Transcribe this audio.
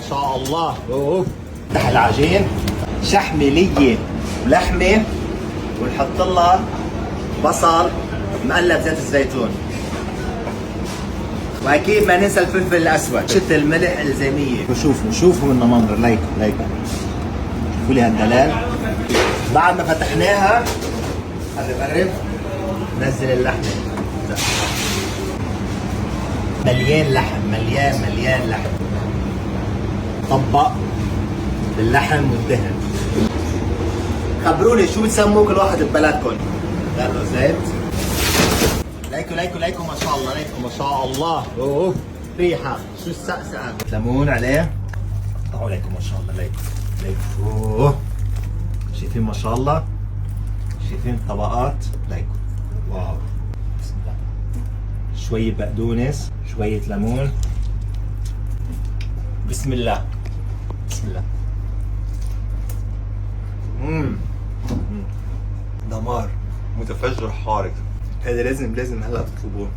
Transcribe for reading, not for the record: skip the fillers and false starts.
شاء الله. اوه افتح العجين، شحمه ليه ولحمه، ونحط لها بصل مقلب زيت الزيتون، واكيد ما ننسى الفلفل الاسود، شت الملح الزيميه. شوفوا من منظر لايكو شوفوا لي هالدلال. بعد ما فتحناها قرب نزل اللحمه، مليان لحم، مليان لحم. طبق باللحم والدهن. خبروني شو بتسموه كل واحد ببلدكم؟ يلا زيت. لايكو ما شاء الله، ما شاء الله. اوه ريحه شو السقسقه. ليمون عليه. طلعوا ليكو ما شاء الله. لايكو اوه شايفين ما شاء الله، شايفين الطبقات. لايكو واو. بسم الله. شويه بقدونس، شويه ليمون. بسم الله. دمار، متفجر حارق. هذا لازم هلا تطلبوه.